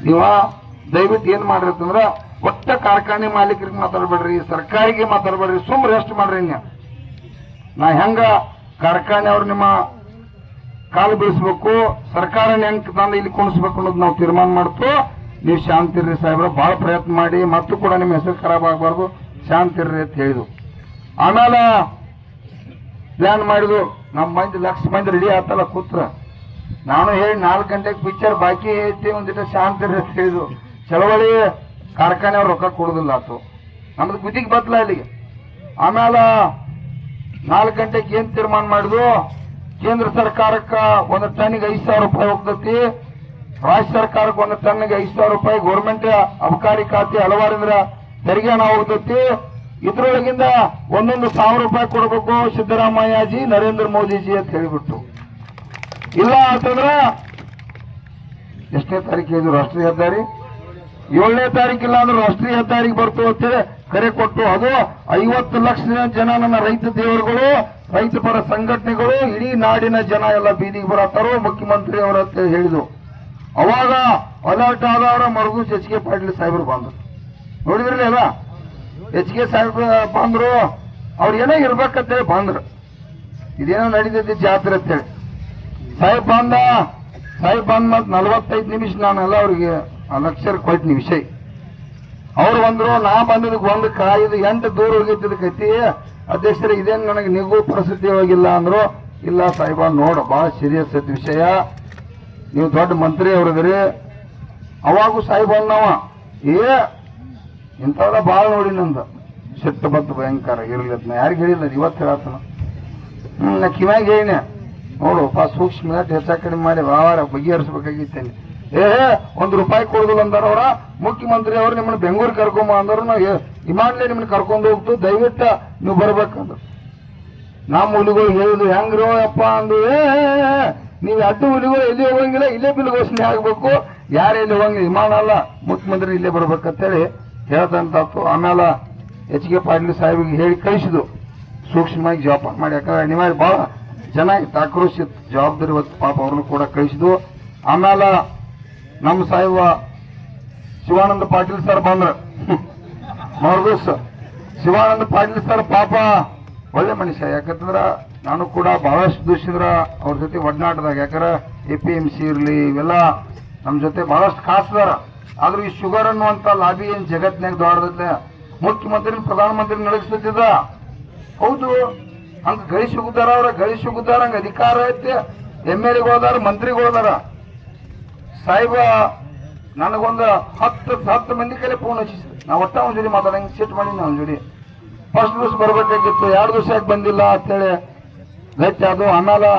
ನೀವ ದಯವಿಟ್ಟು ಏನ್ ಮಾಡ್ರಿ ಅಂತಂದ್ರ ಒಟ್ಟ ಕಾರ್ಖಾನೆ ಮಾಲೀಕರಿಗೆ ಮಾತಾಡ್ಬೇಡ್ರಿ, ಸರ್ಕಾರಿಗೆ ಮಾತಾಡ್ಬೇಡ್ರಿ, ಸುಮ್ ರೆಸ್ಟ್ ಮಾಡ್ರಿ. ನಾ ಹೆಂಗ ಕಾರ್ಖಾನೆ ಅವ್ರು ನಿಮ್ಮ ಕಾಲು ಬೀಳಿಸ್ಬೇಕು, ಸರ್ಕಾರನ ಹೆಂಗ್ ತಂದು ಇಲ್ಲಿ ಕುಣಿಸ್ಬೇಕು ಅನ್ನೋದು ನಾವು ತೀರ್ಮಾನ ಮಾಡ್ತು. ನೀವು ಶಾಂತಿ ಇರ್ರಿ ಸಾಹೇಬ್ರ, ಬಹಳ ಪ್ರಯತ್ನ ಮಾಡಿ ಮತ್ತು ಕೂಡ ನಿಮ್ಮ ಹೆಸರು ಖರಾಬ್ ಆಗಬಾರ್ದು, ಶಾಂತಿ ಇರ್ರಿ ಅಂತ ಹೇಳಿದ್ರು. ಆಮೇಲೆ ಪ್ಲಾನ್ ಮಾಡಿದ್ರು. ನಮ್ಮ ಮಂದಿ ಲಕ್ಷ ಮಂದಿ ರೆಡಿ ಆತಲ್ಲ ಕೂತ್ರ. ನಾನು ಹೇಳಿ 4 ಗಂಟೆಗೆ ಪಿಕ್ಚರ್ ಬಾಕಿ ಐತಿ, ಒಂದಿಟ ಶಾಂತಿ ಇರ್ರಿ ಅಂತ ಹೇಳಿದ್ರು. ಚಳವಳಿ ಕಾರ್ಖಾನೆ ಅವ್ರು ರೊಕ್ಕ ಕೊಡುದಿಲ್ಲ ಆತು, ನಮ್ದು ಬುದ್ಧಿಗೆ ಬತ್ತಲ ಇಲ್ಲಿಗೆ. ಆಮೇಲೆ 4 ಗಂಟೆಗೆ ಏನ್ ತೀರ್ಮಾನ ಮಾಡಿದ್ರು, ಕೇಂದ್ರ ಸರ್ಕಾರಕ್ಕ 1 ಟನ್ನಿಗೆ 5,000 ರೂಪಾಯಿ ಹೋಗ್ತತಿ, ರಾಜ್ಯ ಸರ್ಕಾರಕ್ಕೆ 1 ಟನ್ನಿಗೆ 5,000 ರೂಪಾಯಿ, ಗೌರ್ಮೆಂಟ್ ಅಬಕಾರಿ ಖಾತೆ ಹಲವಾರಿಂದ ತೆರಿಗೆ ಹಣ ಹೋಗ್ತತಿ. ಇದ್ರೊಳಗಿಂದ 1,000 ರೂಪಾಯಿ ಕೊಡಬೇಕು ಸಿದ್ದರಾಮಯ್ಯಜಿ, ನರೇಂದ್ರ ಮೋದಿಜಿ ಅಂತ ಹೇಳಿಬಿಟ್ಟು. ಇಲ್ಲ ಅಂತಂದ್ರ ಎಷ್ಟನೇ ತಾರೀಕು ಇದು ರಾಷ್ಟ್ರೀಯ ಹೆದ್ದಾರಿ, 7ನೇ ತಾರೀಕಿಲ್ಲ ಅಂದ್ರೆ ರಾಷ್ಟ್ರೀಯ ಹೆದ್ದಾರಿಗೆ ಬರ್ತು ಅಂತೇಳಿ ಕರೆ ಕೊಟ್ಟು, ಅದು 50 ಲಕ್ಷ ಜನ ನನ್ನ ರೈತ ದೇವರುಗಳು, ರೈತ ಪರ ಸಂಘಟನೆಗಳು, ಇಡೀ ನಾಡಿನ ಜನ ಎಲ್ಲ ಬೀದಿಗೆ ಬರತ್ತಾರೋ ಮುಖ್ಯಮಂತ್ರಿ ಅವರ ಅಂತ ಹೇಳಿದ್ರು. ಅವಾಗ ಅಲರ್ಟ್ ಆದವರ ಮರದು ಎಚ್ ಕೆ ಪಾಟೀಲ್ ಸಾಹೇಬರು ಬಂದ್ರು. ನೋಡಿದ್ರಲ್ಲ ಅಲ್ಲ, ಎಚ್ ಕೆ ಸಾಹೇಬ್ರು ಬಂದ್ರು. ಅವ್ರು ಏನೋ ಇರ್ಬೇಕಂತೇಳಿ ಬಂದ್ರು. ಇದೇನೋ ನಡೀತೈತಿ ಜಾತ್ರೆ ಅಂತೇಳಿ ಸಾಹೇಬ್ ಬಂದ ಮತ್ 45 ನಿಮಿಷ ನಾನೆಲ್ಲ ಅವ್ರಿಗೆ ಲಕ್ಷರ್ ಕೊಟ್ಟಿನಿ ವಿಷಯ. ಅವ್ರು ಬಂದ್ರು, ನಾ ಬಂದಿದ್ದಕ್ಕೆ 1 ಕಾಯ್ದು 8 ದೂರ ಹೋಗಿದ್ದಕ್ಕೈತಿ. ಅಧ್ಯಕ್ಷರೇ ಇದೇನು ನನಗೆ ನಿಗು ಪರಿಸ್ಥಿತಿ ಹೋಗಿಲ್ಲ ಅಂದ್ರು. ಇಲ್ಲ ಸಾಹೇಬ, ನೋಡು ಬಹಳ ಸೀರಿಯಸ್ ಐತಿ ವಿಷಯ, ನೀವು ದೊಡ್ಡ ಮಂತ್ರಿ ಅವ್ರದ್ರಿ. ಅವಾಗೂ ಸಾಹೇಬ್ ನಾವ ಇಂಥವೆಲ್ಲ ಬಾಳ ನೋಡಿ ನಂದು ಸಿಟ್ಟು ಬತ್ತು ಭಯಂಕರ ಇರ್ಲಿ. ಯಾರಿಗೆ ಹೇಳಿಲ್ಲ, ಇವತ್ತು ಹೇಳತ್ತನ. ನಾ ಕಿವ್ಯಾಗ ಹೇಳಿನೆ, ನೋಡು ಸೂಕ್ಷ್ಮ ಹೆಚ್ಚಾ ಕಡಿಮೆ ಮಾಡಿ ವ್ಯವಹಾರ ಬಗೆಹರಿಸಬೇಕಾಗಿತ್ತೇನೆ. 1 ರೂಪಾಯಿ ಕೊಡುದಿಲ್ಲ ಅಂದಾರ ಅವರ ಮುಖ್ಯಮಂತ್ರಿ ಅವರು. ನಿಮ್ಮನ್ನ ಬೆಂಗಳೂರು ಕರ್ಕೊಂಬ ಅಂದ್ರು, ಇಮಾನ್ಲೇ ನಿಮ್ಮನ್ನ ಕರ್ಕೊಂಡು ಹೋಗ್ತು, ದಯವಿಟ್ಟು ನೀವು ಬರ್ಬೇಕಂದ್ರು. ನಮ್ಮ ಹುಲಿಗಳು ಹೇಳಿದ್ರು, ಹೆಂಗ್ರೋ ಅಪ್ಪ ಅಂದು, ನೀವು ಅಡ್ಡು ಹುಲಿಗಳು ಎಲ್ಲಿ ಹೋಗಂಗಿಲ್ಲ, ಇಲ್ಲೇ ಬಿಲ್ ಘೋಷಣೆ ಆಗ್ಬೇಕು, ಯಾರು ಎಲ್ಲಿ ಹೋಗಂಗಿಲ್ಲ, ವಿಮಾನ ಅಲ್ಲ ಮುಖ್ಯಮಂತ್ರಿ ಇಲ್ಲೇ ಬರ್ಬೇಕಂತೇಳಿ ಹೇಳ್ತಂತಾತು. ಆಮೇಲೆ ಎಚ್ ಕೆ ಪಾಟೀಲ್ ಸಾಹೇಬಿಗೆ ಹೇಳಿ ಕಳಿಸಿದ್ರು, ಸೂಕ್ಷ್ಮವಾಗಿ ಜವಾಪಾನ ಮಾಡಿ. ಯಾಕಂದ್ರೆ ಅನಿವಾರ್ಯ ಬಹಳ ಜನ ಆಕ್ರೋಶಿತ್ ಜವಾಬ್ದಾರಿ ಹೊತ್ತು ಪಾಪ ಅವ್ರನ್ನು ಕೂಡ ಕಳಿಸಿದ್ರು. ಆಮೇಲೆ ನಮ್ಮ ಸಾಹೇಬ ಶಿವಾನಂದ ಪಾಟೀಲ್ ಸರ್ ಬಂದ್ರ ಮರುದಿವ್ಸ. ಶಿವಾನಂದ ಪಾಟೀಲ್ ಸರ್ ಪಾಪ ಒಳ್ಳೆ ಮನುಷ್ಯ, ಯಾಕಂತಂದ್ರ ನಾನು ಕೂಡ ಬಹಳಷ್ಟು ದಿವಸದ್ರ ಅವ್ರ ಜೊತೆ ಒಡನಾಟದಾಗ, ಯಾಕಂದ್ರೆ APMC ಇರ್ಲಿ ಇವೆಲ್ಲ ನಮ್ಮ ಜೊತೆ ಬಹಳಷ್ಟು ಖಾಸದಾರ. ಆದ್ರೂ ಈ ಶುಗರ್ ಅನ್ನುವಂತ ಲಾಬಿ ಏನ್ ಜಗತ್ನಾಗ ದೊಡ್ಡದೈತೆ, ಮುಖ್ಯಮಂತ್ರಿ ಪ್ರಧಾನಮಂತ್ರಿ ನಡೆಸ್ತಿದ್ದ. ಹೌದು, ಹಂಗ ಗಳಿಸುಗುತ್ತಾರ, ಅವ್ರ ಗಳಿಸುಗುತ್ತಾರ, ಹಂಗ ಅಧಿಕಾರ ಐತೆ. MLA ಮಂತ್ರಿಗಳದಾರ. ಸಾಹೇಬ ನನಗೊಂದು 10 ಮಂದಿ ಕೈಲಿ ಫೋನ್ ಹಚ್ಚಿದ್ರು. ನಾವು ಒಟ್ಟ ಒಂದ್ ಜೋಡಿ ಮಾತಾಡಂಗೆ ಸಿಟ್ ಮಾಡಿ ನಾವು ಜೋಡಿ ಫಸ್ಟ್ ದಿವಸ ಬರ್ಬೇಕಾಗಿತ್ತು, 2 ದಿವಸ ಯಾಕೆ ಬಂದಿಲ್ಲ ಅಂತೇಳಿ ಗಟ್ಟಿ ಅದು. ಆಮೇಲೆ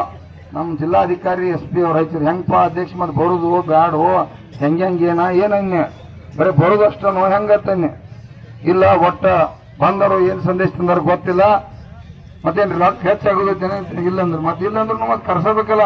ನಮ್ಮ ಜಿಲ್ಲಾಧಿಕಾರಿ SP ಅವ್ರು ಹಚ್ಚಿದ್ರು, ಹೆಂಗಪ್ಪ ಅಧ್ಯಕ್ಷ ಮತ್ತೆ ಬರುದು ಬ್ಯಾಡು, ಹೆಂಗೇನ ಏನನ್ನೆ ಬರೀ ಬರೋದು ಅಷ್ಟನೋ ಹೆಂಗತ್ತನ್ನೆ. ಇಲ್ಲ ಒಟ್ಟ ಬಂದರು ಏನ್ ಸಂದೇಶ ತಂದಾರ ಗೊತ್ತಿಲ್ಲ, ಮತ್ತೇನ್ರಿ ರೊಕ್ಕ ಹೆಚ್ಚಾಗೋದೈತೇನೆ. ಇಲ್ಲಂದ್ರು ಮತ್ತೆ ಕರ್ಸಬೇಕಲ್ಲ.